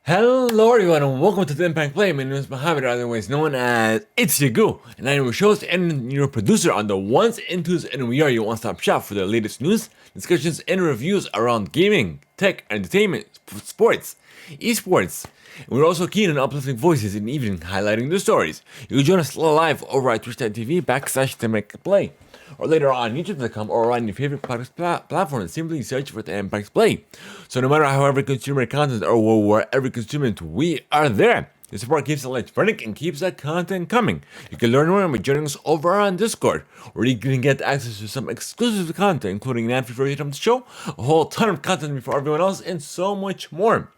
Hello everyone and welcome to Theimpactplay. My name is Mohammed, otherwise known as It's Your Goo, and I am your host and your producer on the ones and twos, and we are your one-stop shop for the latest news, discussions, and reviews around gaming, tech, entertainment, sports, esports. And we're also keen on uplifting voices and even highlighting the stories. You can join us live over at twitch.tv/Theimpactplay, or later on YouTube.com or on your favorite podcast platform and simply search for Theimpactplay. So no matter however you consume our content or wherever you consume it, we are there. Your support keeps the lights burning and keeps that content coming. You can learn more by joining us over on Discord, where you can get access to some exclusive content, including an ad-free version of the show, a whole ton of content before everyone else, and so much more.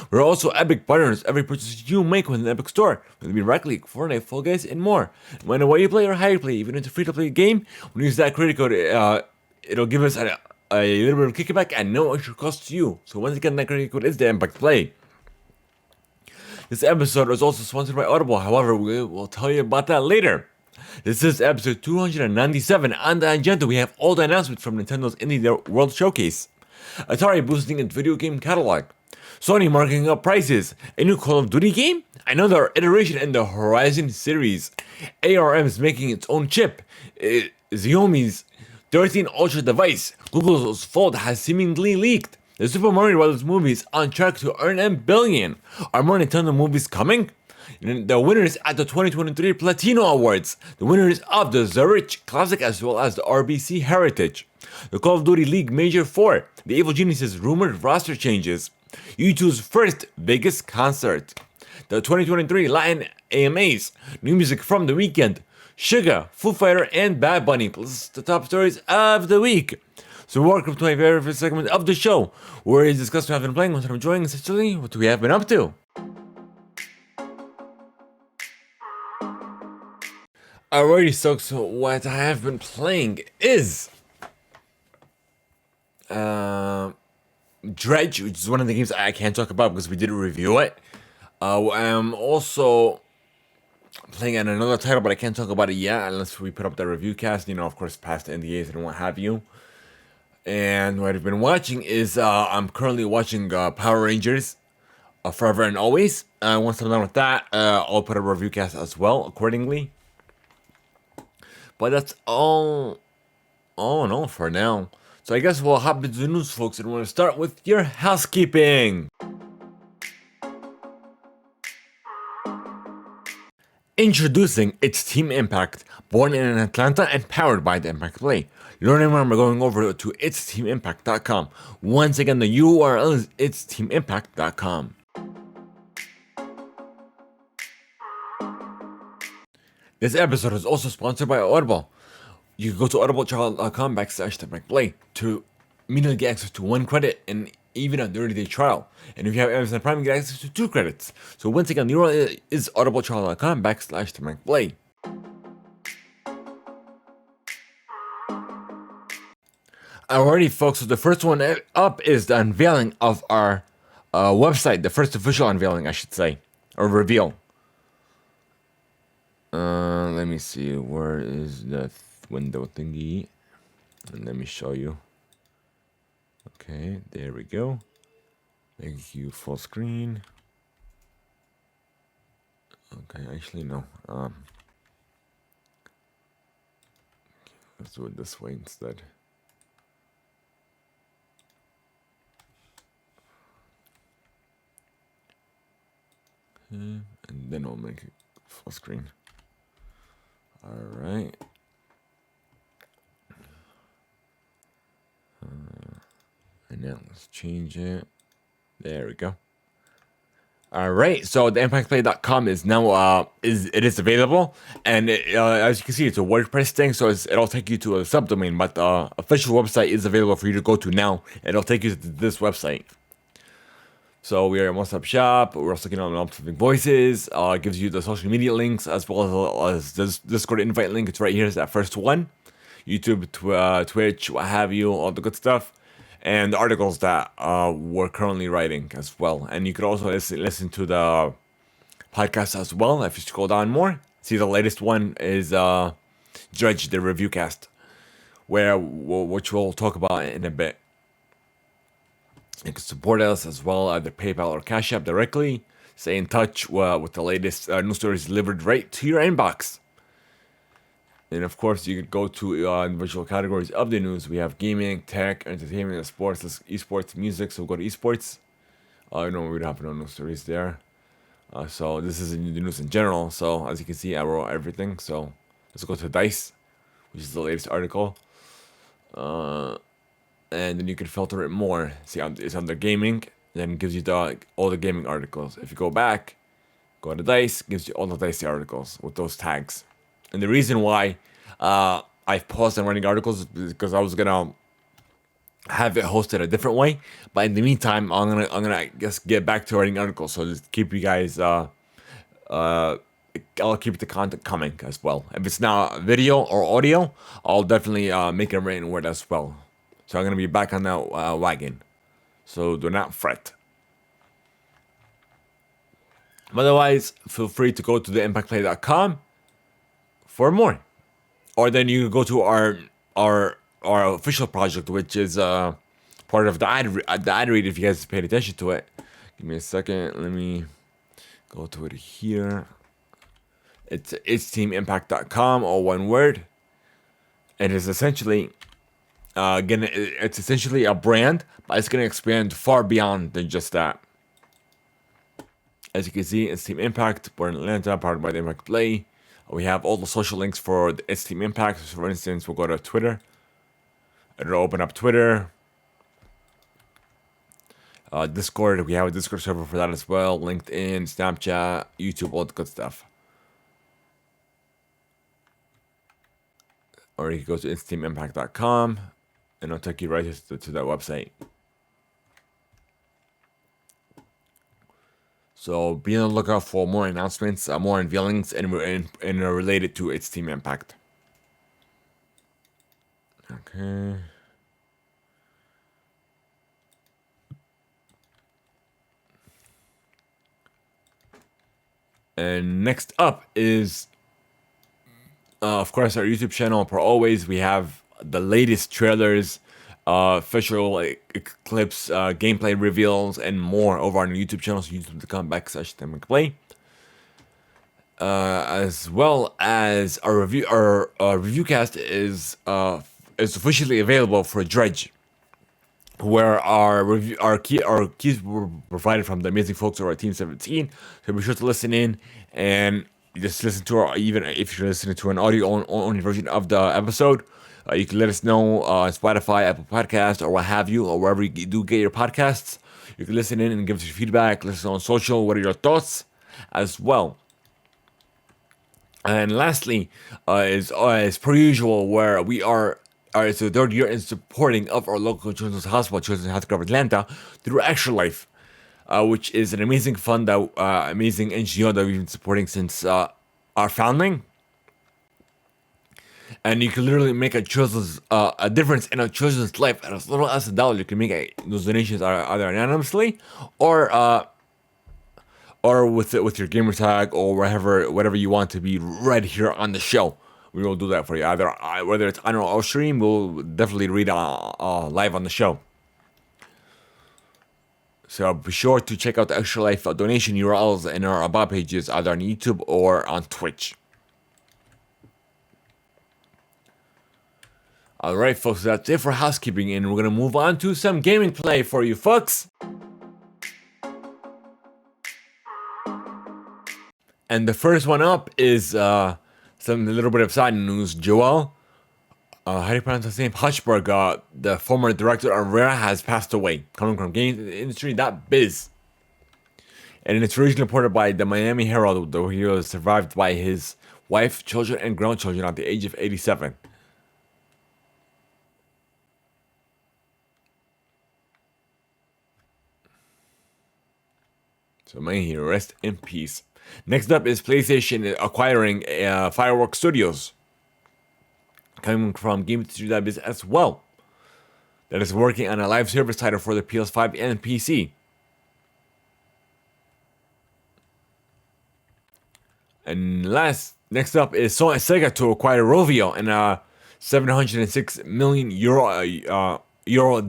We're also Epic partners. Every purchase you make with an Epic store, whether it be Rocket League, Fortnite, Fall Guys, and more. No matter what you play or how you play, even if it's a free-to-play game, when you use that credit code, it'll give us a little bit of kickback and no extra cost to you. So once again, that credit code is the Theimpactplay. This episode is also sponsored by Audible. However, we will tell you about that later. This is episode 297. On the agenda, we have all the announcements from Nintendo's Indie World Showcase, Atari boosting its video game catalog, Sony marking up prices, a new Call of Duty game, another iteration in the Horizon series, ARM is making its own chip, Xiaomi's 13 Ultra device, Google's Fold has seemingly leaked, the Super Mario Bros. Movie is on track to earn $1 billion. Are more Nintendo movies coming? And the winners at the 2023 Platino Awards, the winners of the Zurich Classic as well as the RBC Heritage, the Call of Duty League Major 4, the Evil Geniuses rumored roster changes, U2's first biggest concert, the 2023 Latin AMAs, new music from The Weeknd, Suga, Foo Fighter, and Bad Bunny, plus the top stories of the week. So welcome to my very first segment of the show, where we discuss what I've been playing, what I'm enjoying, essentially what we have been up to. Alrighty, so what I have been playing is Dredge, which is one of the games I can't talk about because we didn't review it. I'm also playing on another title, but I can't talk about it yet unless we put up the review cast, of course, past NDAs and what have you. And what I've been watching is I'm currently watching Power Rangers Forever and Always. Once I'm done with that, I'll put a review cast as well accordingly. But that's all in all for now. So I guess we'll hop into the news, folks, and we're going to start with your housekeeping. Introducing It's Team Impact, born in Atlanta and powered by Theimpactplay. Learn more by going over to itsteamimpact.com. Once again, the URL is itsteamimpact.com. This episode is also sponsored by Audible. You can go to audibletrial.com/Theimpactplay to immediately get access to 1 credit and even a 30-day trial. And if you have Amazon Prime, you get access to 2 credits. So once again, the URL is audibletrial.com/Theimpactplay. Alrighty, folks, so the first one up is the unveiling of our website, the first official unveiling, I should say, or reveal. Let me see, where is the window thingy? And let me show you. Okay, there we go. Make you full screen. Okay, actually no. Let's do it this way instead. Okay, and then I'll make it full screen. Alright. And now let's change it. There we go. Alright, so the Theimpactplay.com is now is available, and as you can see, it's a WordPress thing, so it'll take you to a subdomain, but the official website is available for you to go to now, and it'll take you to this website. So we are a one-stop shop. We're also getting on uplifting voices. It gives you the social media links as well as this Discord invite link. It's right here. It's that first one. YouTube, Twitch, what have you, all the good stuff. And the articles that we're currently writing as well. And you could also listen to the podcast as well if you scroll down more. See, the latest one is Dredge, the review cast, which we'll talk about in a bit. You can support us as well, either PayPal or Cash App directly. Stay in touch with the latest news stories delivered right to your inbox. And of course, you could go to individual categories of the news. We have gaming, tech, entertainment, sports, esports, music. So go to esports. We don't have no news stories there. So this is the news in general. So as you can see, I wrote everything. So let's go to Dice, which is the latest article. And then you can filter it more. See, it's under gaming. Then it gives you all the gaming articles. If you go back, go to Dice, gives you all the Dice articles with those tags. And the reason why I've paused on writing articles is because I was gonna have it hosted a different way. But in the meantime, I'm gonna just get back to writing articles. So just keep you guys. I'll keep the content coming as well. If it's not video or audio, I'll definitely make a written word as well. So I'm gonna be back on that wagon. So do not fret. Otherwise, feel free to go to theimpactplay.com for more. Or then you go to our official project, which is part of the ad read if you guys paid attention to it. Give me a second. Let me go to it here. It's Theimpact.com, all one word. It is essentially it's essentially a brand, but it's gonna expand far beyond than just that. As you can see, it's Team Impact. We're in Atlanta, powered by Theimpactplay. We have all the social links for its Team Impact. So for instance, we'll go to Twitter. It'll open up Twitter. Discord, we have a Discord server for that as well. LinkedIn, Snapchat, YouTube, all the good stuff. Or you can go to itsteamimpact.com and it'll take you right to that website. So be on the lookout for more announcements, more unveilings, and related to its Team Impact. Okay. And next up is, of course, our YouTube channel. Per always, we have the latest trailers, official clips, gameplay reveals, and more over on the YouTube channel. So youtube.com/Theimpactplay. As well as our review cast is officially available for Dredge, where our keys were provided from the amazing folks over at Team 17. So be sure to listen in and just listen to our, even if you're listening to an audio only version of the episode. You can let us know on Spotify, Apple Podcasts, or what have you, or wherever you do get your podcasts. You can listen in and give us your feedback. Listen on social. What are your thoughts as well? And lastly, is as per usual, where we are. It's the third year in supporting of our local children's hospital, Children's Healthcare of Atlanta, through Extra Life, which is an amazing fund, amazing NGO that we've been supporting since our founding. And you can literally make a difference in a children's life at as little as $1. You can make those donations either anonymously or with your gamer tag or whatever you want to be read here on the show. We will do that for you. Whether it's on our stream, we'll definitely read live on the show. So be sure to check out the Extra Life donation URLs in our About pages, either on YouTube or on Twitch. Alright folks, that's it for housekeeping, and we're going to move on to some gaming play for you folks. And the first one up is a little bit of side news. Joel, how do you pronounce his name? Hushberg, the former director of Rare, has passed away, coming from games industry, that biz. And it's originally reported by the Miami Herald, though he was survived by his wife, children, and grandchildren at the age of 87. So may he rest in peace. Next up is PlayStation acquiring Fireworks Studios, coming from Game Studio Biz as well, that is working on a live service title for the PS5 and PC. And next up is Sega to acquire Rovio in a €706 million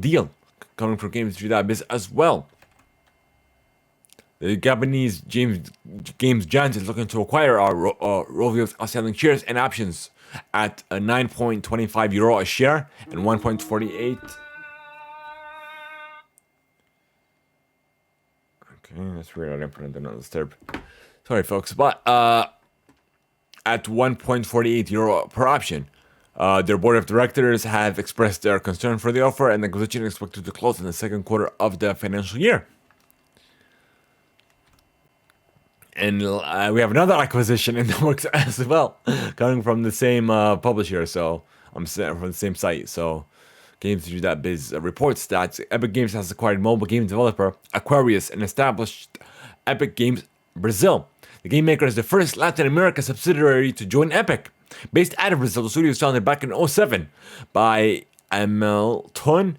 deal, coming from Games3.biz as well. The Japanese games giant is looking to acquire Rovio's outstanding shares and options at a 9.25 euro a share and 1.48. Okay, that's weird. I didn't put it in the disturb. Sorry, folks, but at 1.48 euro per option. Their board of directors have expressed their concern for the offer, and the acquisition is expected to close in the second quarter of the financial year. And we have another acquisition in the works as well, coming from the same publisher. So I'm from the same site. So Games3.biz reports that Epic Games has acquired mobile game developer Aquarius and established Epic Games Brazil. The game maker is the first Latin America subsidiary to join Epic. Based out of Brazil, the studio was founded back in 2007 by Hamilton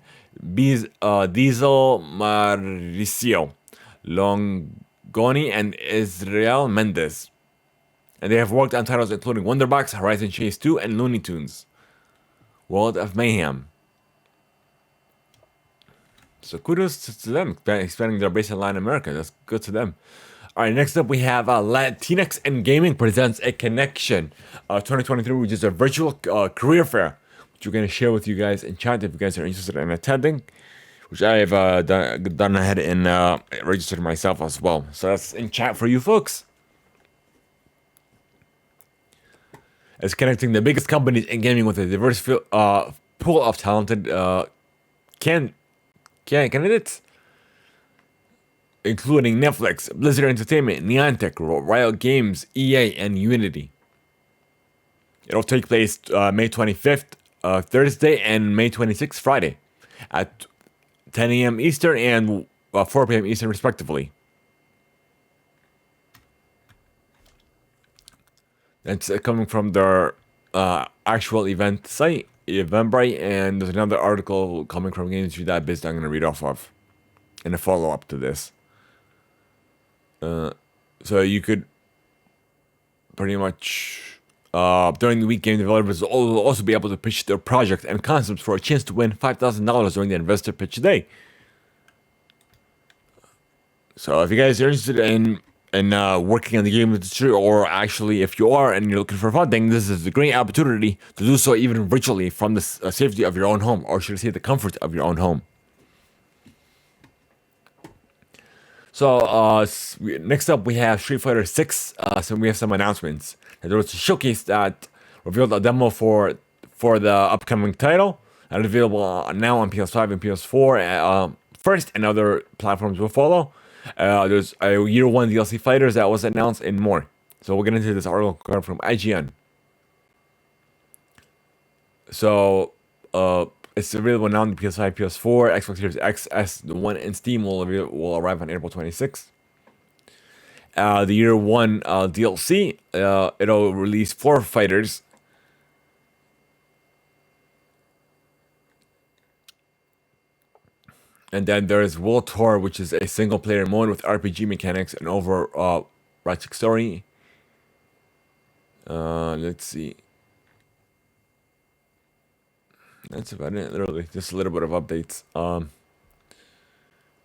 Diesel Mauricio Longoni and Israel Mendez. And they have worked on titles including Wonderbox, Horizon Chase 2, and Looney Tunes World of Mayhem. So kudos to them, expanding their base in Latin America. That's good to them. All right, next up we have Latinx and Gaming presents a Connection 2023, which is a virtual career fair, which we're going to share with you guys in chat if you guys are interested in attending, which I have done ahead and registered myself as well. So that's in chat for you folks. It's connecting the biggest companies in gaming with a diverse pool of talented candidates, including Netflix, Blizzard Entertainment, Niantic, Riot Games, EA, and Unity. It'll take place May 25th, Thursday, and May 26th, Friday, at 10 a.m. Eastern and 4 p.m. Eastern, respectively. That's coming from their actual event site, Eventbrite, and there's another article coming from Games3.biz that I'm going to read off of in a follow-up to this. So you could pretty much, during the week, game developers will also be able to pitch their projects and concepts for a chance to win $5,000 during the Investor Pitch Day. So if you guys are interested in working in the game industry, or actually if you are and you're looking for funding, this is a great opportunity to do so even virtually from the safety of your own home, or should I say the comfort of your own home. So next up we have Street Fighter 6. So we have some announcements. There was a showcase that revealed a demo for the upcoming title, and it's available now on PS5 and PS4 first, and other platforms will follow. There's a Year 1 DLC fighters that was announced and more. So we'll get into this article from IGN. So it's available now on the PS5, PS4, Xbox Series X, S, the one in Steam will arrive on April 26th. The Year 1 DLC, it'll release 4 fighters. And then there's World Tour, which is a single-player mode with RPG mechanics and overarching story. Let's see. That's about it, literally. Just a little bit of updates.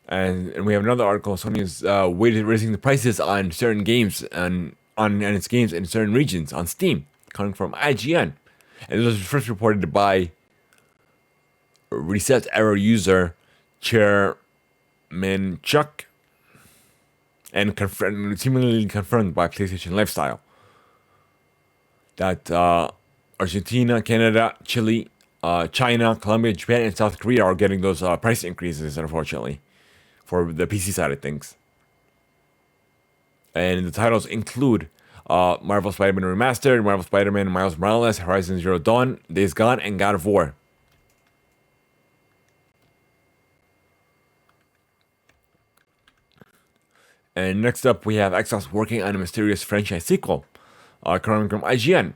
And we have another article. Sony is raising the prices on certain games and on its games in certain regions on Steam, coming from IGN. And this was first reported by Reset Error user Chairman Chuck, and seemingly confirmed by PlayStation Lifestyle that Argentina, Canada, Chile, China, Colombia, Japan, and South Korea are getting those price increases, unfortunately, for the PC side of things. And the titles include Marvel Spider-Man Remastered, Marvel Spider-Man Miles Morales, Horizon Zero Dawn, Days Gone, and God of War. And next up, we have Xbox working on a mysterious franchise sequel, coming from IGN.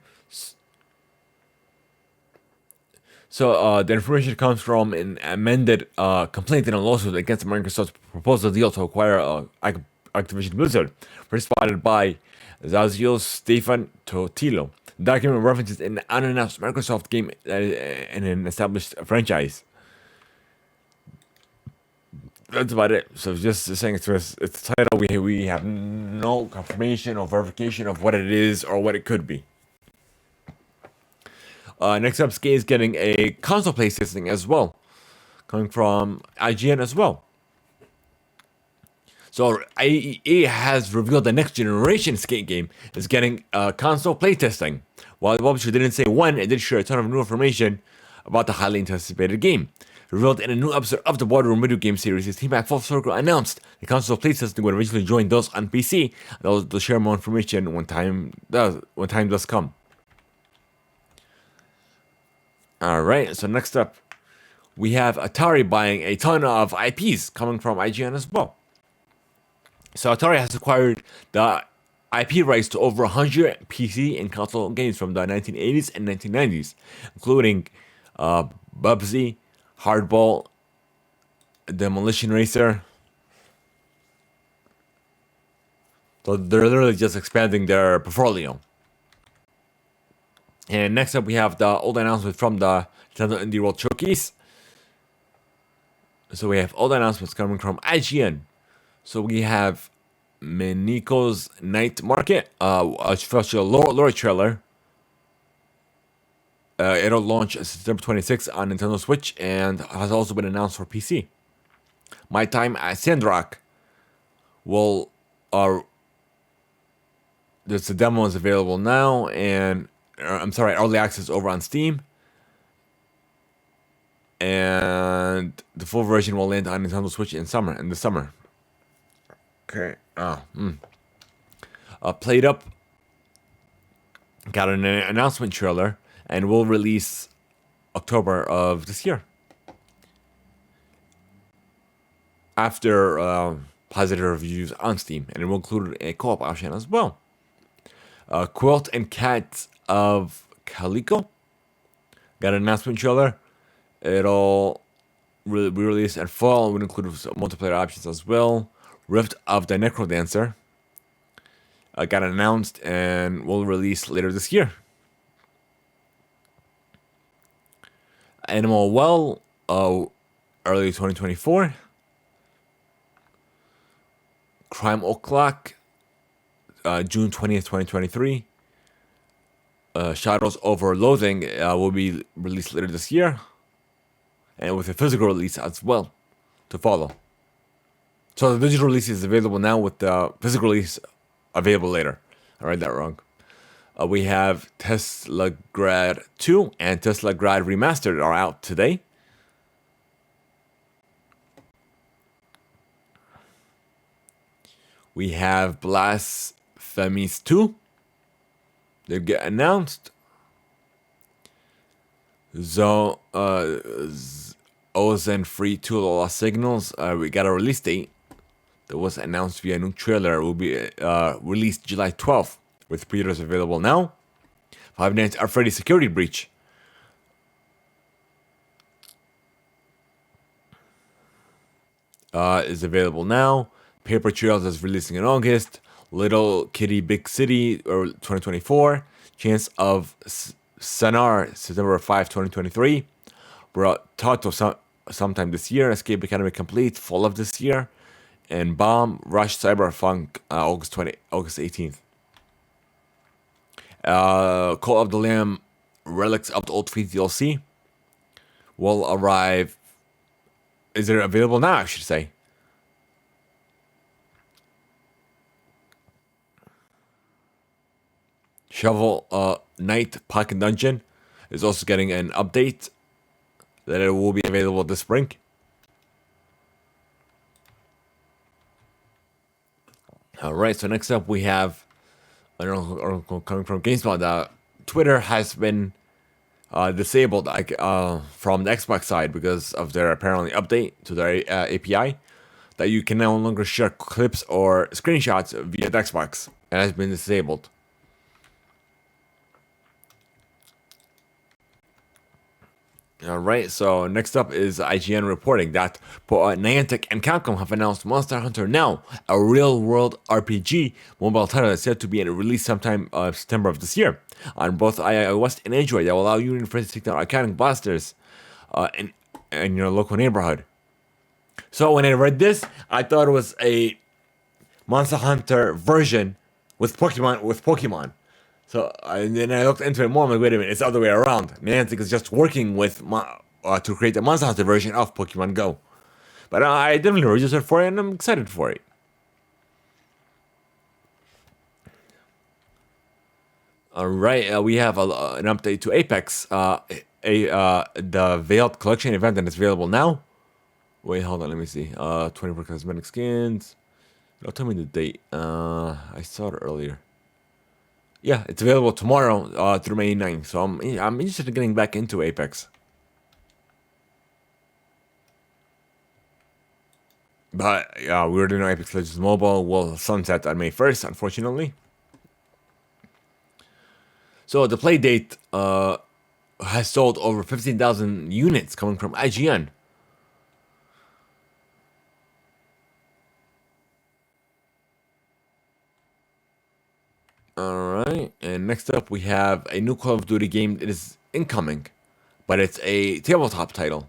So the information comes from an amended complaint in a lawsuit against Microsoft's proposal deal to acquire Activision Blizzard, first spotted by Zazio Stefan Totilo. The document references an unannounced Microsoft game in an established franchise. that's about it. So just saying it's a title. We have no confirmation or verification of what it is or what it could be. Next up, Skate is getting a console play testing as well, coming from IGN as well. So EA has revealed the next generation Skate game is getting console playtesting. While the publisher didn't say when, it did share a ton of new information about the highly anticipated game. Revealed in a new episode of the Boardroom video game series, Theimpactplay Full Circle announced the console playtesting would eventually join those on PC. They'll share more information when time does come. Alright, so next up, we have Atari buying a ton of IPs coming from IGN as well. So Atari has acquired the IP rights to over 100 PC and console games from the 1980s and 1990s, including Bubsy, Hardball, Demolition Racer. So they're literally just expanding their portfolio. And next up, we have the old announcement from the Nintendo Indie World Showcase. So we have all the announcements coming from IGN. So we have Miniko's Night Market, a special lore trailer. It'll launch September 26th on Nintendo Switch and has also been announced for PC. My Time at Sandrock will there's the demo is available now, and early access over on Steam. And the full version will land on Nintendo Switch in the summer. Okay. Played Up got an announcement trailer and will release October of this year. After positive reviews on Steam, and it will include a co-op option as well. Quilt and Cat of Calico got an announcement trailer. It'll be released at fall. It will include multiplayer options as well. Rift of the Necrodancer got announced and will release later this year. Animal Well, early 2024. Crime O'Clock, June 20th, 2023. Shadows Over Loathing will be released later this year, and with a physical release as well to follow. So the digital release is available now, with the physical release available later. I read that wrong. We have Tesla Grad 2 and Tesla Grad Remastered are out today. We have Blasphemies 2. They get announced. Ozen Free 2 Lost Signals. We got a release date that was announced via a new trailer. It will be released July 12th, with pre-orders available now. Five Nights at Freddy's Security Breach. Is available now. Paper Trails is releasing in August. Little Kitty Big City, or 2024. Chance of Sanar, September 5, 2023. Tato sometime this year. Escape Academy Complete, fall of this year. And Bomb Rush Cyberpunk, August 18th. Call of the Lamb Relics of the Old Faith DLC will arrive. Is it available now, I should say? Shovel Knight Pocket Dungeon is also getting an update that it will be available this spring. Alright, so next up we have an article coming from GameSpot that Twitter has been disabled from the Xbox side because of their apparently update to their API, that you can no longer share clips or screenshots via the Xbox. It has been disabled. Alright, so next up is IGN reporting that Niantic and Capcom have announced Monster Hunter Now, a real-world RPG mobile title that's set to be in release sometime September of this year on both iOS and Android, that will allow you and your friends to take down iconic blasters in your local neighborhood. So when I read this, I thought it was a Monster Hunter version with Pokemon. So and then I looked into it more. I'm like, wait a minute, it's the other way around. Niantic is just working with to create a Monster Hunter version of Pokemon Go. But I definitely registered for it, and I'm excited for it. All right, we have an update to Apex, the Veiled Collection event, and it's available now. Wait, hold on, let me see. 24 cosmetic skins. Don't tell me the date. I saw it earlier. Yeah, it's available tomorrow through May 9th. So I'm interested in getting back into Apex. But yeah, we already know Apex Legends Mobile will sunset on May 1st, unfortunately. So the play date has sold over 15,000 units coming from IGN. Alright, and next up we have a new Call of Duty game that is incoming, but it's a tabletop title.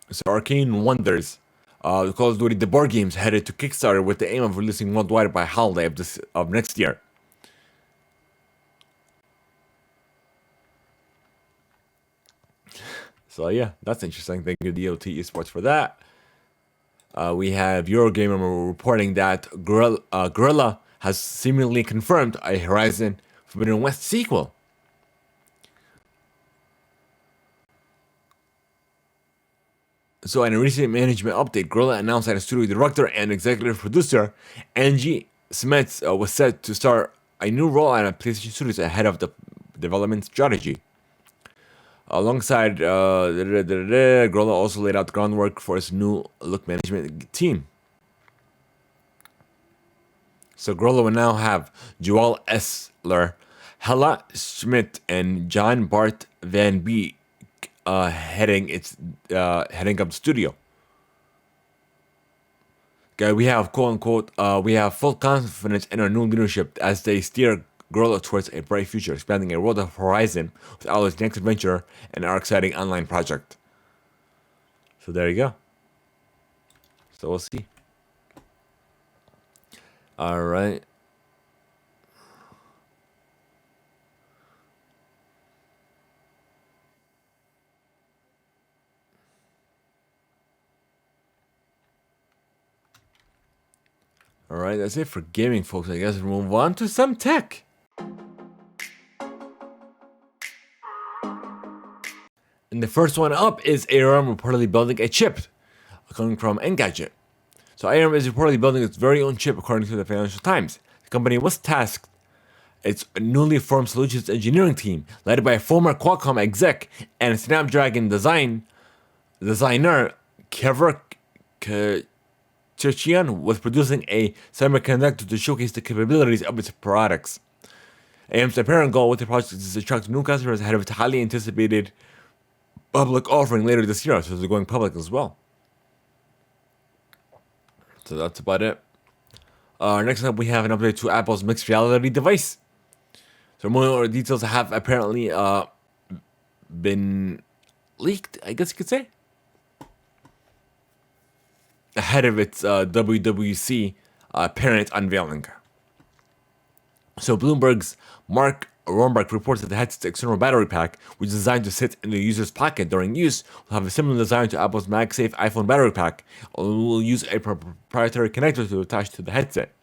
So Arcane Wonders, the Call of Duty the board games headed to Kickstarter with the aim of releasing worldwide by holiday of next year. So yeah, that's interesting. Thank you DOT Esports for that. We have Eurogamer reporting that Guerrilla has seemingly confirmed a Horizon Forbidden West sequel. So in a recent management update, Guerrilla announced that a studio director and executive producer, Angie Smets, was set to start a new role at PlayStation Studios ahead of the development strategy. Alongside, Guerrilla also laid out the groundwork for its new look management team. So Guerrilla will now have Joel Essler, Hella Schmidt, and John Bart Van Beek heading up the studio. Okay, we have quote unquote we have full confidence in our new leadership as they steer Guerrilla towards a bright future, expanding a world of Horizon with Aloy's next adventure and our exciting online project. So there you go. So we'll see. All right. All right, that's it for gaming, folks. I guess we'll move on to some tech. And the first one up is ARM reportedly building a chip coming from Engadget. So ARM is reportedly building its very own chip according to the Financial Times. The company was tasked its newly formed solutions engineering team, led by a former Qualcomm exec and Snapdragon designer Kever Cherchian, was producing a semiconductor to showcase the capabilities of its products. ARM's apparent goal with the project is to attract new customers ahead of its highly anticipated public offering later this year, so they're going public as well. So that's about it. Next up, we have an update to Apple's mixed reality device. So more details have apparently been leaked, I guess you could say, ahead of its WWC parent unveiling. So Bloomberg's Mark Romberg reports that the headset's external battery pack, which is designed to sit in the user's pocket during use, will have a similar design to Apple's MagSafe iPhone battery pack, and will use a proprietary connector to attach to the headset.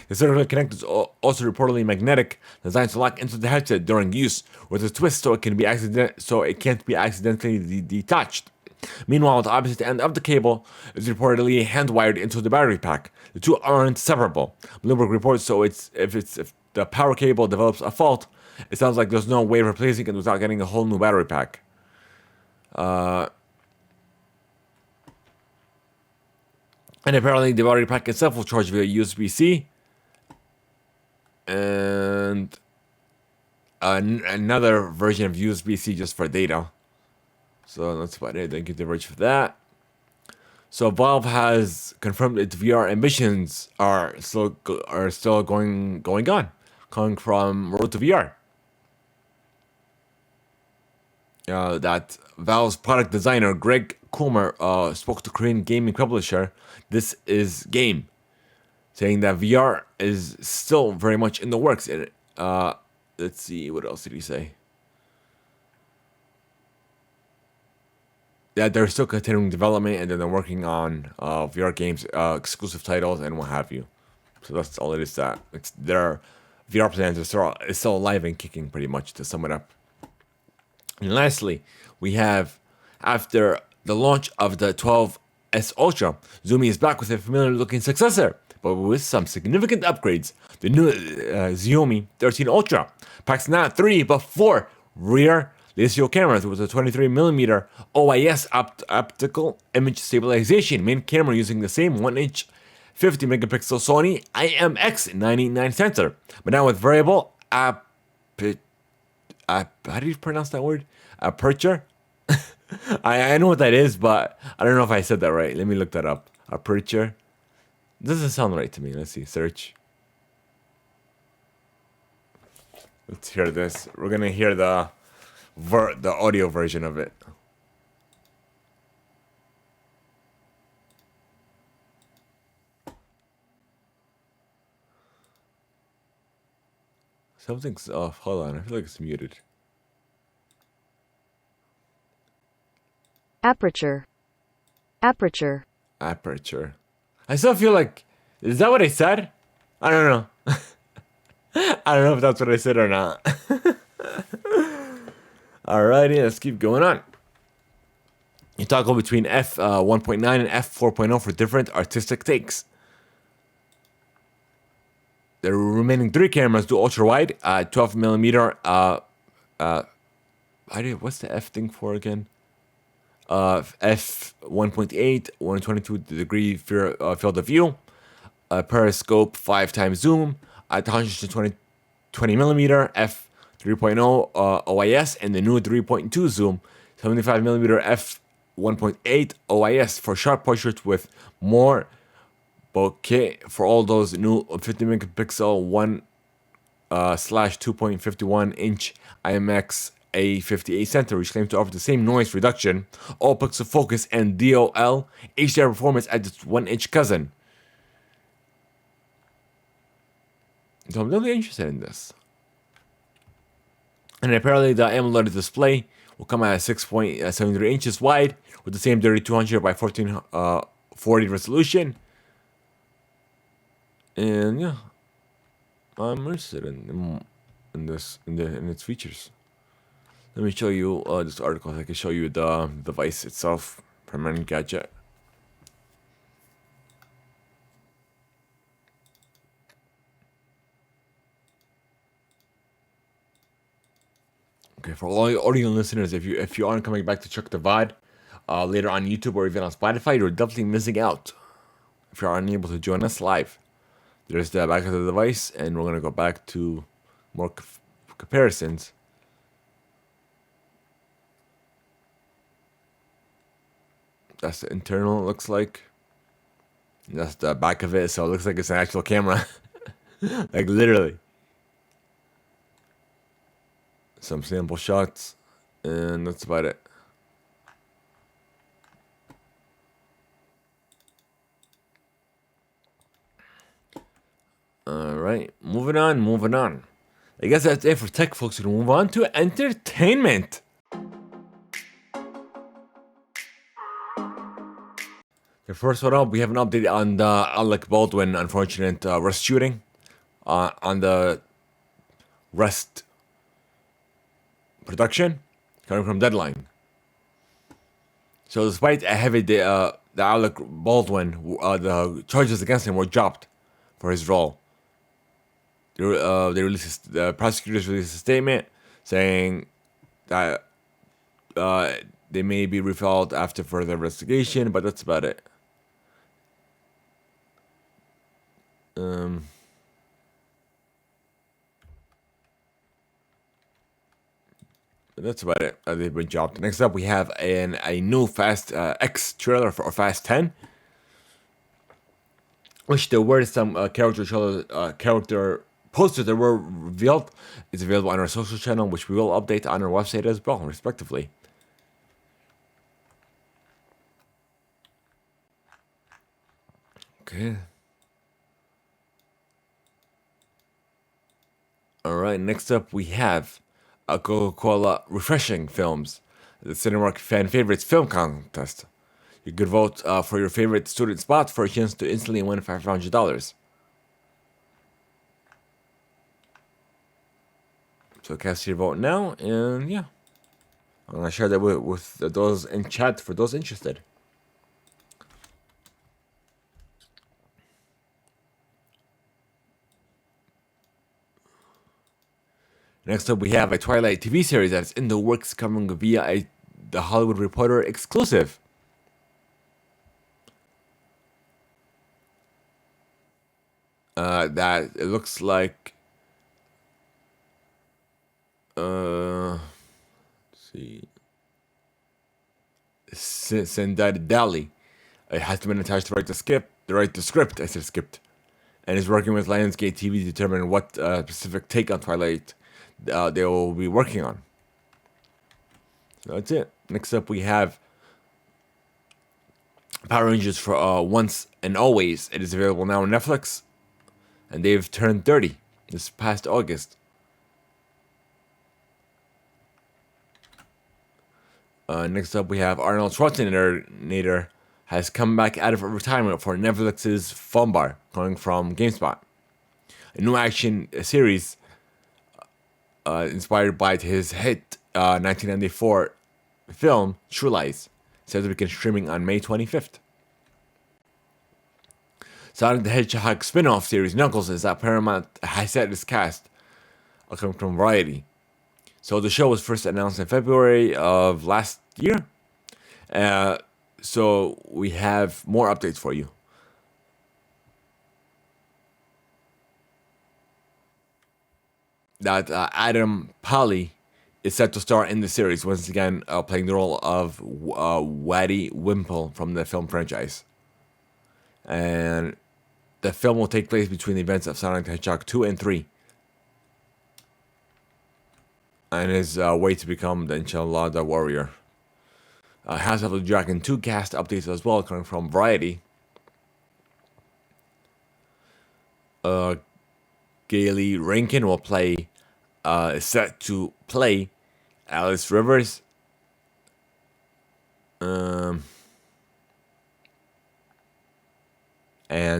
The circular connector is also reportedly magnetic, designed to lock into the headset during use, with a twist so it can't be accidentally detached. Meanwhile, the opposite end of the cable is reportedly hand-wired into the battery pack. The two aren't separable. Bloomberg reports so if the power cable develops a fault, it sounds like there's no way of replacing it without getting a whole new battery pack. And apparently the battery pack itself will charge via USB-C. And another version of USB-C just for data. So that's about it. Thank you, Diverge, for that. So Valve has confirmed its VR ambitions are still going on, coming from Road to VR. That Valve's product designer Greg Kumar spoke to Korean gaming publisher This Is Game, saying that VR is still very much in the works. And let's see, what else did he say? Yeah, they're still continuing development, and then they're working on VR games, exclusive titles, and what have you. So that's all it is. That it's their VR plans are still alive and kicking, pretty much, to sum it up. And lastly, we have, after the launch of the 12S Ultra, Zoomy is back with a familiar-looking successor, but with some significant upgrades. The new Xiaomi 13 Ultra packs not 3 but 4 rear LiSio cameras with a 23mm OIS optical image stabilization main camera using the same 1-inch 50-megapixel Sony IMX989 sensor, but now with variable how do you pronounce that word? Aperture? I know what that is, but I don't know if I said that right. Let me look that up. Aperture. Doesn't sound right to me. Let's see. Search. Let's hear this. We're gonna hear the audio version of it. Something's off. Hold on. I feel like it's muted. Aperture. Aperture. Aperture. I still feel like, is that what I said? I don't know. I don't know if that's what I said or not. Alrighty, let's keep going on. You toggle between f1.9 and f4.0 for different artistic takes. The remaining 3 cameras do ultra wide, 12mm. What's the f thing for again? f1.8, 122-degree field of view, periscope 5x zoom, 120mm f3.0 OIS, and the new 3.2 zoom, 75mm f1.8 OIS for sharp portraits with more bokeh for all those new 50-megapixel 1/2.51-inch IMX A58 sensor, which claims to offer the same noise reduction, all pixel focus, and DOL HDR performance as its 1-inch cousin. So I'm really interested in this. And apparently the AMOLED display will come at 6.73 inches wide with the same 3200 by 1440 resolution. And yeah, I'm interested in its features. Let me show you this article. I can show you the device itself from Engadget. Okay, for all your audio listeners, if you aren't coming back to check the VOD later on YouTube or even on Spotify, you're definitely missing out if you're unable to join us live. There's the back of the device, and we're gonna go back to more comparisons. That's the internal, it looks like. That's the back of it, so it looks like it's an actual camera. Like, literally. Some sample shots, and that's about it. Alright, moving on. I guess that's it for tech, folks. We'll move on to entertainment. Okay, first one up, we have an update on the Alec Baldwin unfortunate Rust shooting on the Rust production coming from Deadline. So despite a heavy the Alec Baldwin, the charges against him were dropped for his role. The prosecutors released a statement saying that they may be refiled after further investigation, but that's about it. That's about it. They've been dropped. Next up, we have a new Fast X trailer for Fast 10, which there were some character posters that were revealed. It's available on our social channel, which we will update on our website as well, respectively. Okay. All right. Next up, we have a Coca-Cola Refreshing Films, the Cinemark Fan Favorites Film Contest. You could vote for your favorite student spot for a chance to instantly win $500. So cast your vote now, and yeah, I'm gonna share that with those in chat for those interested. Next up, we have a Twilight TV series that's in the works, coming via the Hollywood Reporter exclusive. That it looks like. Let's see. Sendai Dali. It has been attached to write the script. I said script, and is working with Lionsgate TV to determine what specific take on Twilight they will be working on. So that's it. Next up, we have Power Rangers for Once and Always. It is available now on Netflix, and they've turned 30 this past August. Next up, we have Arnold Schwarzenegger has come back out of retirement for Netflix's Phone Bar, coming from GameSpot. A new action series inspired by his hit 1994 film True Lies, said to begin streaming on May 25th. Sonic the Hedgehog spin-off series Knuckles is at Paramount has set its cast, coming from Variety. So the show was first announced in February of last year. So we have more updates for you. That Adam Pally is set to star in the series, once again playing the role of Waddy Wimple from the film franchise. And the film will take place between the events of Sonic the Hedgehog 2 and 3. And his way to become the Enchilada Warrior. House of the Dragon 2 cast updates as well, coming from Variety. Gaily Rankin will play, is set to play Alice Rivers. And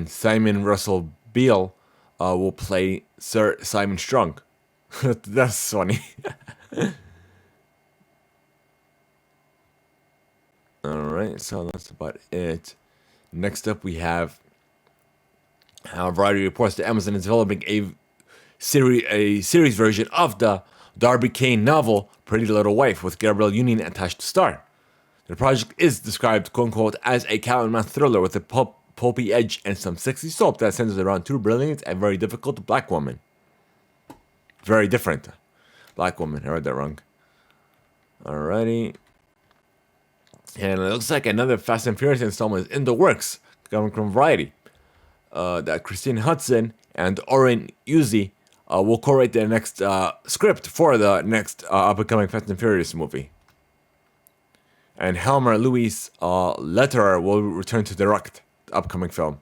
Simon Russell Beale will play Sir Simon Strong. That's funny. Alright, so that's about it. Next up, we have Variety reports that Amazon is developing a series version of the Darby Kane novel Pretty Little Wife, with Gabrielle Union attached to star. The project is described, quote-unquote, as a cat and mouse thriller with a pulpy edge and some sexy soap that centers around two brilliant and very difficult black women. Very different black woman. I read that wrong. Alrighty. And it looks like another Fast and Furious installment is in the works, coming from Variety. That Christine Hudson and Oren Uzi will co-write the next script for the next up-and-coming Fast and Furious movie. And Helmer Louis Lederer will return to direct the upcoming film.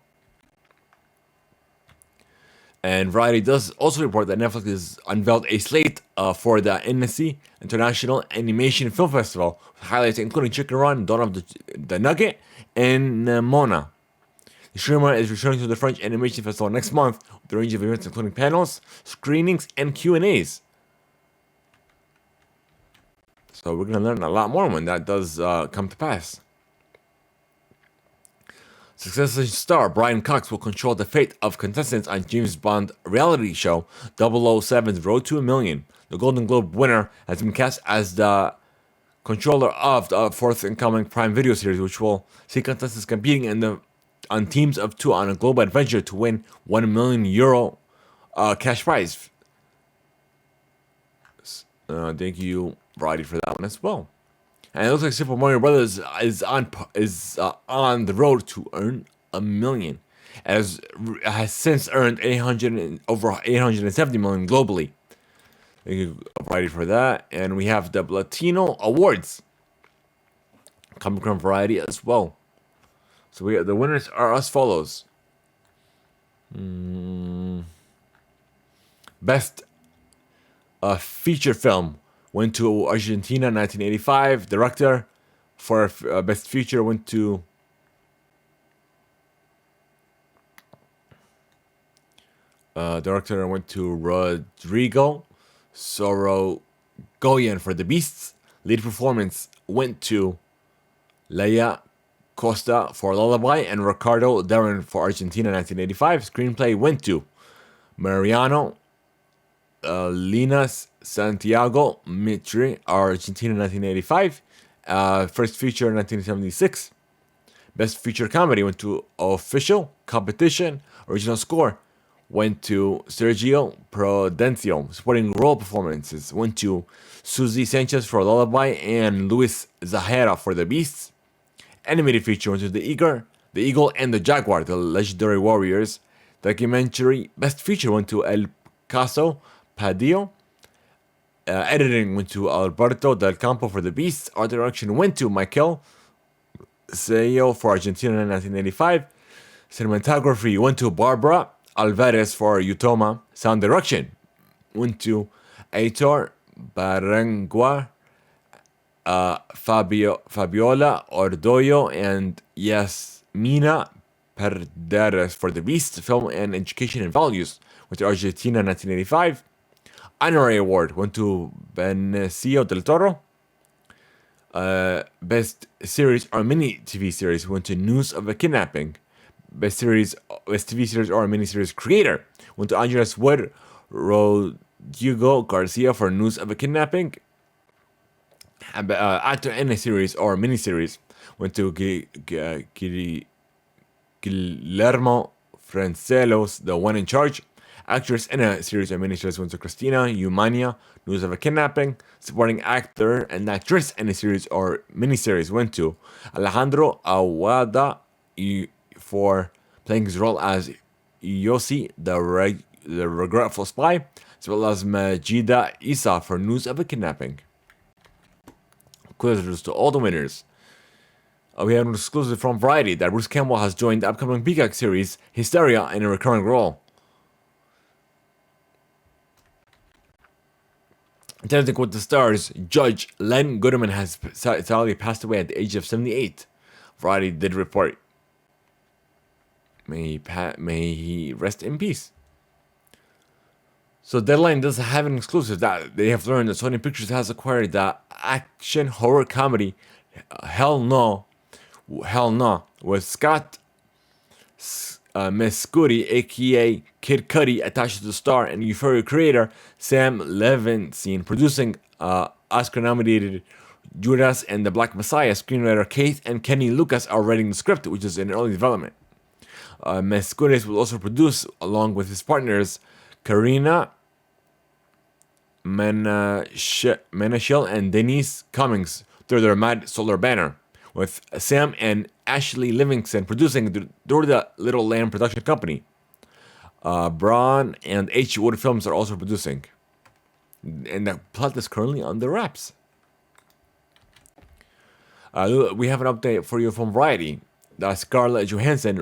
And Variety does also report that Netflix has unveiled a slate for the Annecy International Animation Film Festival, with highlights including Chicken Run, Dawn of the Nugget, and Mona. The streamer is returning to the French Animation Festival next month with a range of events including panels, screenings, and Q&As. So we're going to learn a lot more when that does come to pass. Successful star Brian Cox will control the fate of contestants on James Bond reality show 007's Road to a Million. The Golden Globe winner has been cast as the controller of the fourth incoming Prime Video series, which will see contestants competing on teams of two on a global adventure to win €1 million cash prize. Thank you, Roddy, for that one as well. And it looks like Super Mario Brothers is on the road to earn $1 million, as has since earned over 870 million globally. Thank you, Variety, for that. And we have the Latino Awards coming from Variety as well. So the winners are as follows. Best feature film went to Argentina 1985. Director for best feature went to Rodrigo Sorogoyen for The Beasts. Lead performance went to Leia Costa for Lullaby and Ricardo Darin for Argentina 1985. Screenplay went to Mariano Linas Santiago Mitri, Argentina 1985. First feature 1976. Best feature comedy went to Official. Competition original score went to Sergio Prudencio. Supporting role performances went to Susie Sanchez for Lullaby and Luis Zahara for The Beasts. Animated feature went to The Eagle and the Jaguar, the legendary warriors. Documentary best feature went to El Caso Padillo. Editing went to Alberto Del Campo for The Beasts. Art direction went to Michael Seyo for Argentina in 1985. Cinematography went to Barbara Alvarez for Utoma. Sound direction went to Aitor Barangua, Fabiola Ordoyo, and Yasmina Perderes for The Beast. Film and Education and Values went to Argentina 1985. Honorary Award went to Benicio del Toro. Best Series or Mini TV Series went to News of a Kidnapping. Best TV Series or Mini Series Creator went to Andres Wood Rodrigo Garcia for News of a Kidnapping. Actor in a series or mini series went to Guillermo Francelos, the one in charge. Actress in a series or miniseries went to Christina Umania, News of a Kidnapping. Supporting actor and actress in a series or miniseries went to Alejandro Aguada for playing his role as Yossi, the regretful spy, as well as Majida Isa for News of a Kidnapping. Congratulations to all the winners. We have an exclusive from Variety that Bruce Campbell has joined the upcoming Peacock series Hysteria in a recurring role. Attending with the stars, Judge Len Goodman has sadly passed away at the age of 78. Variety did report. May he rest in peace. So Deadline does have an exclusive that they have learned that Sony Pictures has acquired the action horror comedy Hell No, with Scott Mescudi, aka Kid Cudi, attached to the star, and Euphoria creator Sam Levinson producing. Oscar-nominated Judas and the Black Messiah screenwriter Keith and Kenny Lucas are writing the script, which is in early development. Mescudi will also produce, along with his partners Karina Menachel and Denise Cummings, through their Mad Solar banner, with Sam and Ashley Livingston producing through the Little Lamb production company. Braun and H. Wood Films are also producing. And the plot is currently under wraps. We have an update for you from Variety. Scarlett Johansson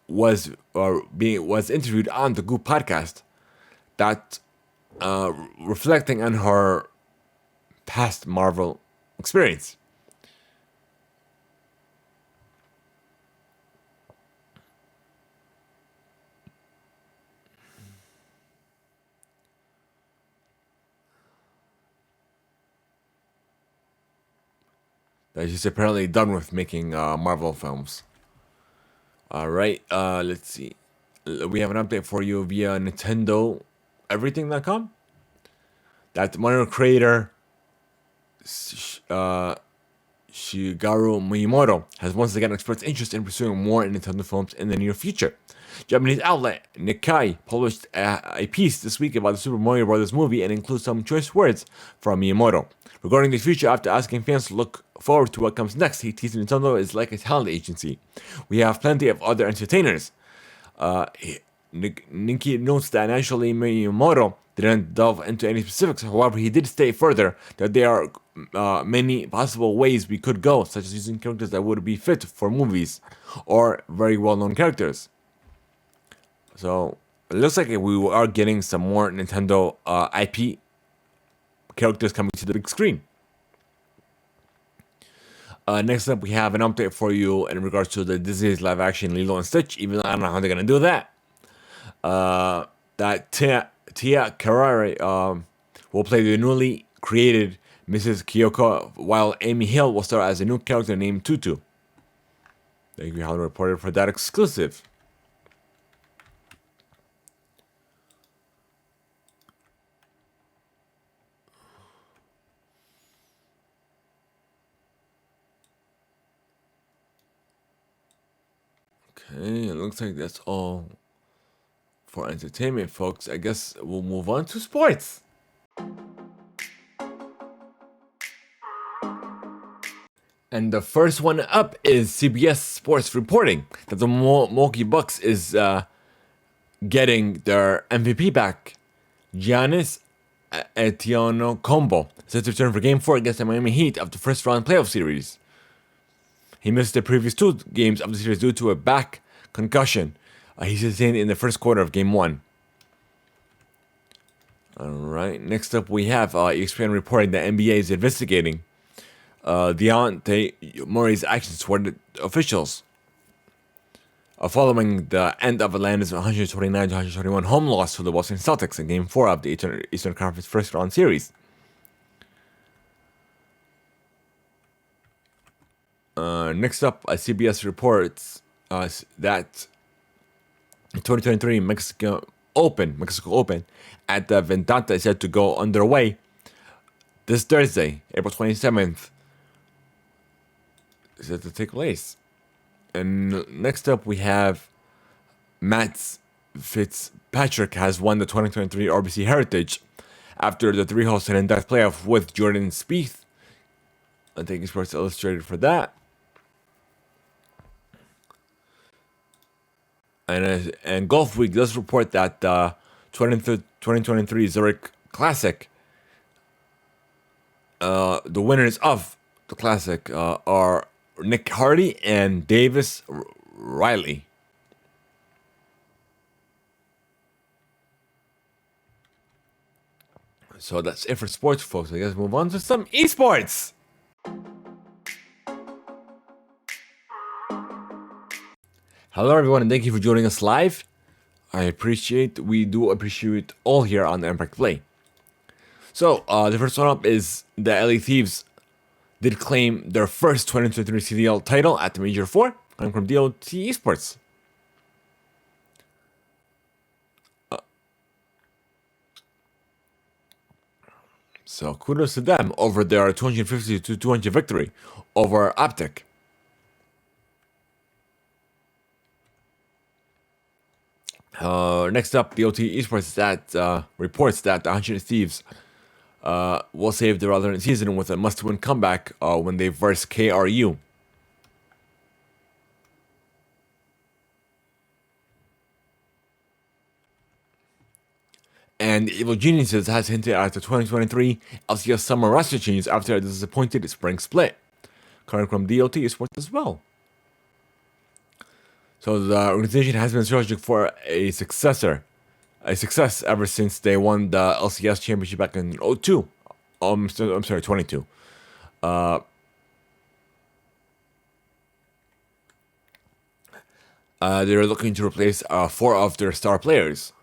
was interviewed on the Goop podcast, that reflecting on her past Marvel experience. That she's apparently done with making Marvel films. Alright, let's see. We have an update for you via Nintendo Everything.com. That Mario creator Shigeru Miyamoto has once again expressed interest in pursuing more Nintendo films in the near future. Japanese outlet Nikkei published a piece this week about the Super Mario Bros. Movie and includes some choice words from Miyamoto. Regarding the future, after asking fans to look forward to what comes next, he teased Nintendo is like a talent agency. We have plenty of other entertainers. Nikki notes that naturally Miyamoto didn't delve into any specifics. However, he did state further that they are many possible ways we could go, such as using characters that would be fit for movies or very well-known characters. So it looks like we are getting some more Nintendo IP characters coming to the big screen. Next up, we have an update for you in regards to the Disney's live-action Lilo and Stitch. Even though I don't know how they're gonna do that. That Tia Carrere will play the newly created Mrs. Kyoko, while Amy Hill will star as a new character named Tutu. Thank you, Hollywood Reporter, for that exclusive. Okay, it looks like that's all for entertainment, folks. I guess we'll move on to sports. And the first one up is CBS Sports reporting that the Milwaukee Bucks is getting their MVP back. Giannis Antetokounmpo set to return for Game 4 against the Miami Heat of the first round playoff series. He missed the previous 2 games of the series due to a back concussion he sustained in the first quarter of Game 1. Alright, next up we have ESPN reporting that NBA is investigating Deontay Murray's actions toward the officials following the end of Atlanta's 129-121 home loss to the Boston Celtics in Game 4 of the Eastern Conference first round series. Next up, CBS reports that the 2023 Mexico Open at the Ventanta is set to go underway this Thursday, April 27th. Is set to take place. And next up, we have Matt Fitzpatrick has won the 2023 RBC Heritage after the 3-hole sudden death playoff with Jordan Spieth. I think Sports Illustrated for that. And Golf Week does report that the 2023 Zurich Classic, the winners of the Classic are Nick Hardy and Davis Riley. So that's it for sports, folks. I guess move on to some esports. Hello, everyone, and thank you for joining us live. We do appreciate all here on the Theimpactplay. So, the first one up is the LA Thieves did claim their first 2023 CDL title at the Major 4, coming from DOT Esports. So, kudos to them over their 250-200 victory over Optic. Next up, DOT Esports that reports that the 100 Thieves will save their alternate season with a must-win comeback when they verse KRU. And Evil Geniuses has hinted at the 2023 LCS Summer roster changes after a disappointed spring split, coming from DOT Esports as well. So the organization has been searching for a success ever since they won the LCS championship back in 2002. I'm sorry, 22. They're looking to replace 4 of their star players.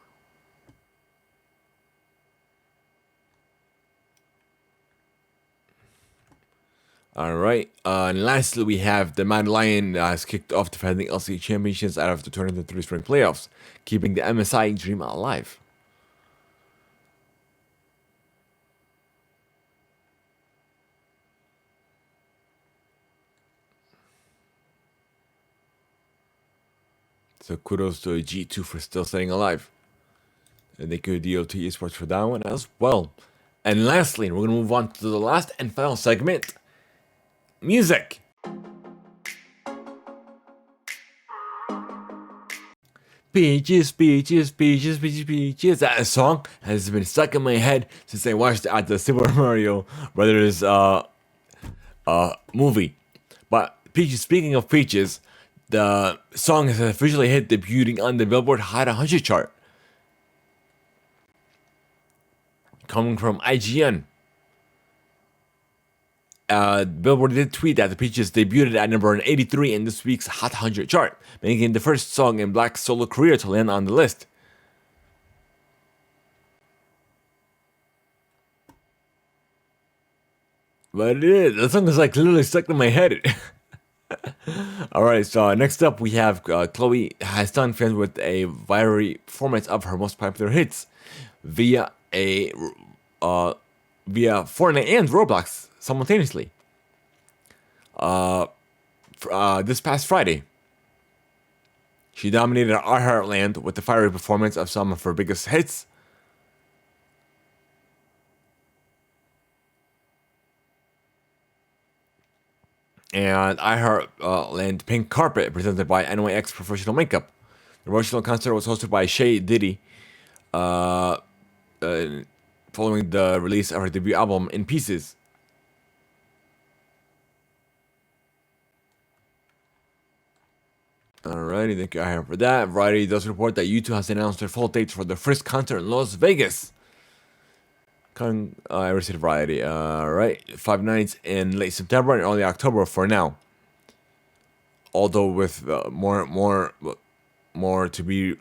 Alright, and lastly we have the Mad Lion has kicked off defending LCS championships out of the 2023 spring playoffs, keeping the MSI dream alive. So kudos to G2 for still staying alive. And thank you to DOT Esports for that one as well. And lastly, we're going to move on to the last and final segment. Music. Peaches, peaches, peaches, peaches, peaches. That song has been stuck in my head since I watched it at the Super Mario Brothers movie. But peaches. Speaking of peaches, the song has officially hit debuting on the Billboard Hot 100 chart, coming from IGN. Billboard did tweet that the Peaches debuted at number 83 in this week's Hot 100 chart, making it the first song in Black's solo career to land on the list. But it is. The song is like literally stuck in my head. Alright, so next up we have Chloe has stunned fans with a viral performance of her most popular hits via Fortnite and Roblox simultaneously. This past Friday, she dominated Heartland with the fiery performance of some of her biggest hits. And Heartland Pink Carpet, presented by NYX Professional Makeup. The promotional concert was hosted by Shay Diddy, following the release of her debut album, In Pieces. Alrighty, thank you, Iheart, for that. Variety does report that U2 has announced their full dates for their first concert in Las Vegas. I received Variety. Right, 5 nights in late September and early October for now. Although with more to be,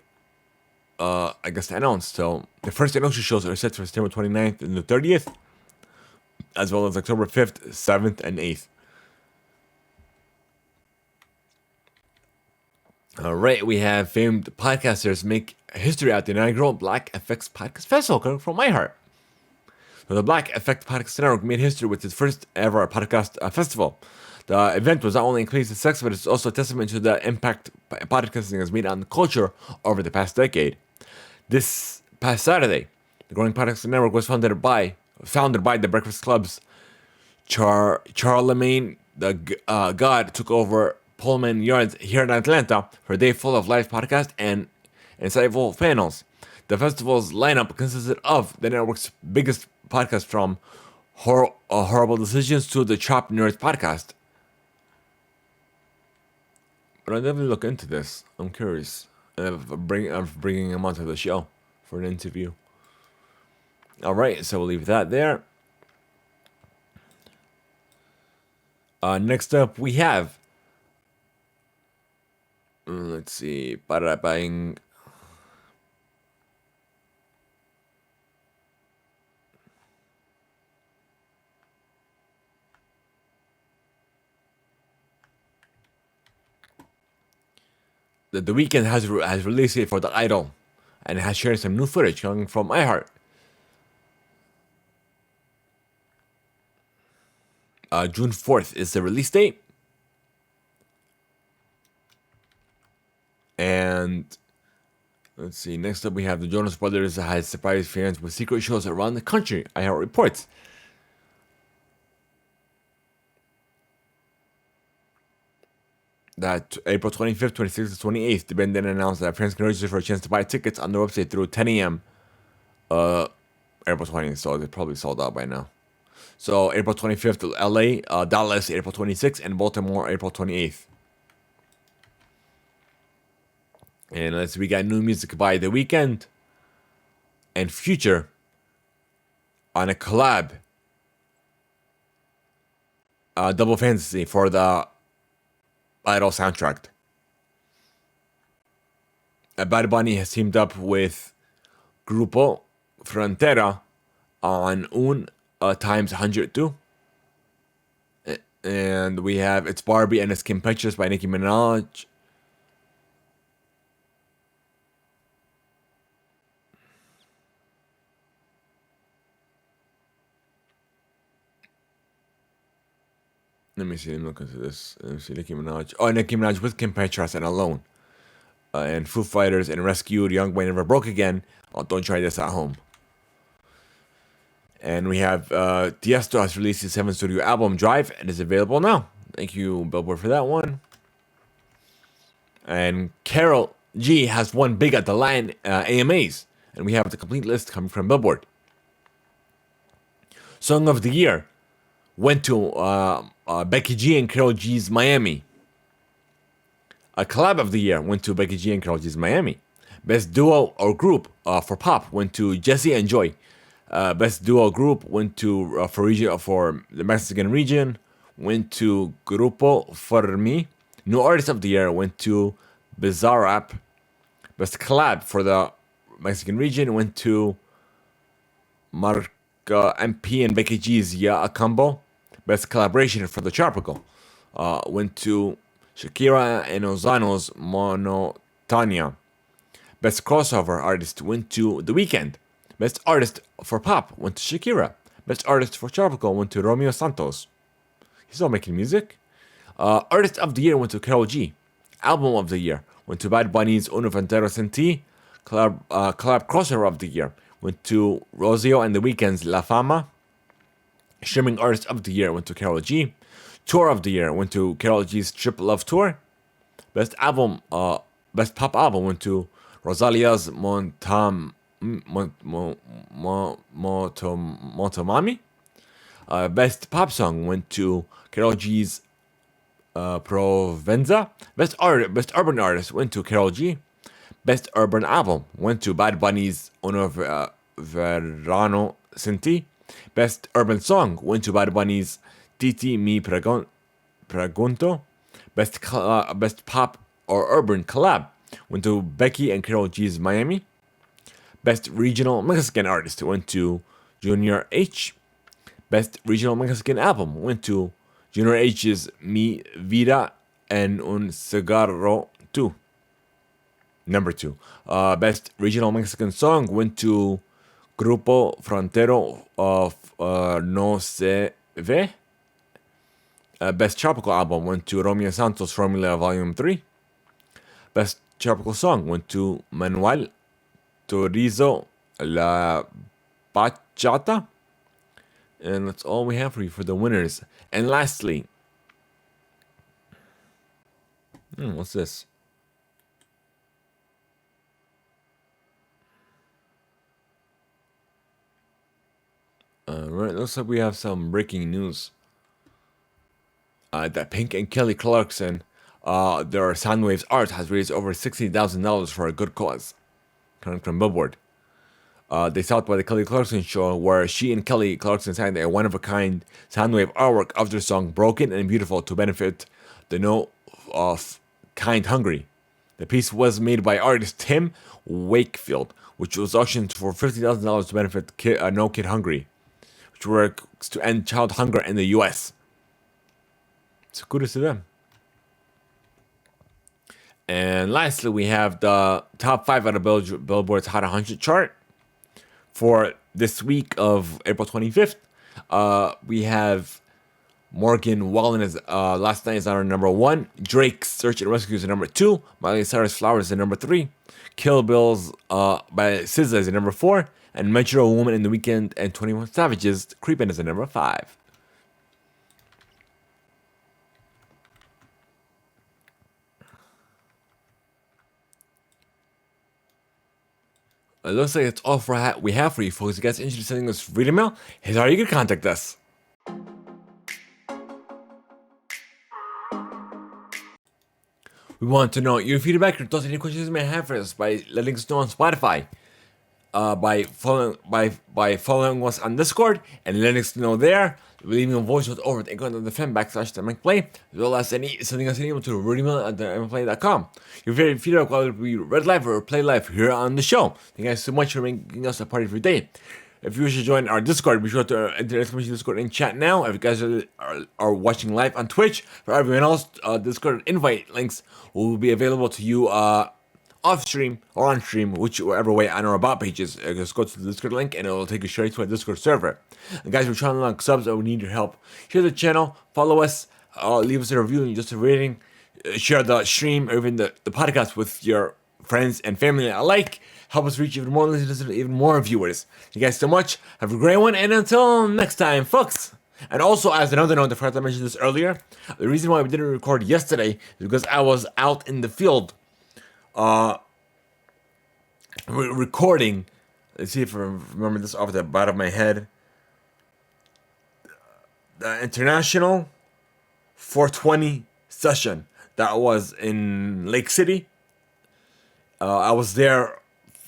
I guess, announced. So the first announced shows are set for September 29th and the 30th, as well as October 5th, 7th, and 8th. Alright, we have famed podcasters make history at the inaugural Black Effects Podcast Festival, coming from Iheart. So the Black Effect Podcast Network made history with its first ever podcast festival. The event was not only increased in success, but it's also a testament to the impact podcasting has made on the culture over the past decade. This past Saturday, the growing podcast network was founded by the Breakfast Club's Charlemagne the God took over Pullman Yards here in Atlanta for a day full of live podcasts and insightful panels. The festival's lineup consisted of the network's biggest podcasts, from Horrible Decisions to the Chopped Nerds podcast. But I'll definitely look into this. I'm curious of bringing him onto the show for an interview. Alright, so we'll leave that there. Next up, we have... let's see. Buying... The Weeknd has released it for The Idol, and it has shared some new footage coming from Iheart. June 4th is the release date. And let's see, next up we have the Jonas Brothers that has surprised fans with secret shows around the country, Iheart reports. That April 25th, 26th, and 28th, the band then announced that fans can register for a chance to buy tickets on their website through 10 a.m. April 20th, so they're probably sold out by now. So April 25th, LA, Dallas, April 26th, and Baltimore, April 28th. And we got new music by The Weeknd and Future on a collab, Double Fantasy, for the Idol soundtrack. Bad Bunny has teamed up with Grupo Frontera on Un times 102. And we have It's Barbie and It's Kim Petras by Nicki Minaj. Let me see. Look into this. Let me see. Nicki Minaj. Oh, Nicki Minaj with Kim Petras and Alone. And Foo Fighters and Rescued, Young Boy Never Broke Again. Oh, Don't Try This at Home. And we have Tiesto has released his 7th studio album, Drive, and is available now. Thank you, Billboard, for that one. And Carol G has won big at the Latin AMAs, and we have the complete list coming from Billboard. Song of the Year went to Becky G and Karol G's Miami. A Collab of the Year went to Becky G and Karol G's Miami. Best Duo or Group for Pop went to Jesse and Joy. Best Duo Group went to for the Mexican region, went to Grupo Fermi. New Artist of the Year went to Bizarrap. Best Collab for the Mexican region went to Marca MP and Becky G's Ya a Combo. Best Collaboration for the Tropical went to Shakira and Ozano's Monotania. Best Crossover Artist went to The Weeknd. Best Artist for Pop went to Shakira. Best Artist for Tropical went to Romeo Santos. He's still making music. Artist of the Year went to Karol G. Album of the Year went to Bad Bunny's Uno Ventero Senti. Collab Crossover of the Year went to Rosio and The Weeknd's La Fama. Streaming Artist of the Year went to Karol G. Tour of the Year went to Karol G's Trip Love Tour. Best Pop Album went to Rosalia's Motomami. Best Pop Song went to Karol G's Provenza. Best Urban Artist went to Karol G. Best Urban Album went to Bad Bunny's Uno Verano Senti. Best Urban Song went to Bad Bunny's Titi Mi Pregunto. Best Pop or Urban Collab went to Becky and Karol G's Miami. Best Regional Mexican Artist went to Junior H. Best Regional Mexican Album went to Junior H's Mi Vida en un Cigarro 2. Number 2. Best Regional Mexican Song went to Grupo Frontero of No Se Ve. Best Tropical Album went to Romeo Santos Formula Volume 3. Best Tropical Song went to Manuel Torizo La Bachata. And that's all we have for you for the winners. And lastly, what's this? Right, looks like we have some breaking news. That Pink and Kelly Clarkson, their Soundwaves art has raised over $60,000 for a good cause. Coming from Billboard. They stopped by the Kelly Clarkson show where she and Kelly Clarkson signed a one-of-a-kind Soundwave artwork of their song Broken and Beautiful to benefit the No Kind Hungry. The piece was made by artist Tim Wakefield, which was auctioned for $50,000 to benefit No Kid Hungry, which works to end child hunger in the U.S. So kudos to them. And lastly, we have the top 5 out of Billboard's Hot 100 chart for this week of April 25th. We have Morgan Wallen as Last Night is on our number 1. Drake's Search and Rescue is at number 2. Miley Cyrus Flowers is at number 3. Kill Bill's by SZA is at number 4. And Metro Woman in the Weekend and 21 Savage's Creepin' is at number 5. It looks like it's all we have for you folks. If you guys are interested in sending us reading mail, here's how you can contact us. We want to know your feedback, your thoughts, any questions you may have for us by letting us know on Spotify, by following us on Discord and letting us know there, leaving a voice note over at Theimpactplay, as well as sending us an email to readingmail@theimpactplay.com. Your very feedback, whether it be read live or play live here on the show. Thank you guys so much for making us a part of your day. If you wish to join our Discord, be sure to enter exclamation Discord in chat now. If you guys are watching live on Twitch, for everyone else, Discord invite links will be available to you off stream or on stream, whichever way on our about pages. Just go to the Discord link and it will take you straight to our Discord server. And guys, we're trying to unlock subs, and we need your help. Share the channel, follow us, leave us a review and just a rating. Share the stream or even the podcast with your friends and family alike. Help us reach even more listeners and even more viewers. Thank you guys so much. Have a great one, and until next time, folks. And also, as another note, I forgot to mention this earlier, the reason why we didn't record yesterday is because I was out in the field recording. Let's see if I remember this off the bottom of my head. The International 420 session that was in Lake City. I was there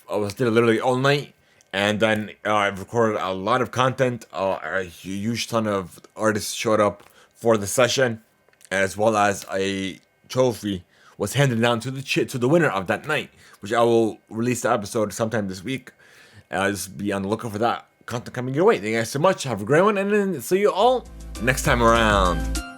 literally all night, and then I've recorded a lot of content. A huge ton of artists showed up for the session, as well as a trophy was handed down to the winner of that night, which I will release the episode sometime this week. Just be on the lookout for that content coming your way. Thank you guys so much. Have a great one, and then see you all next time around.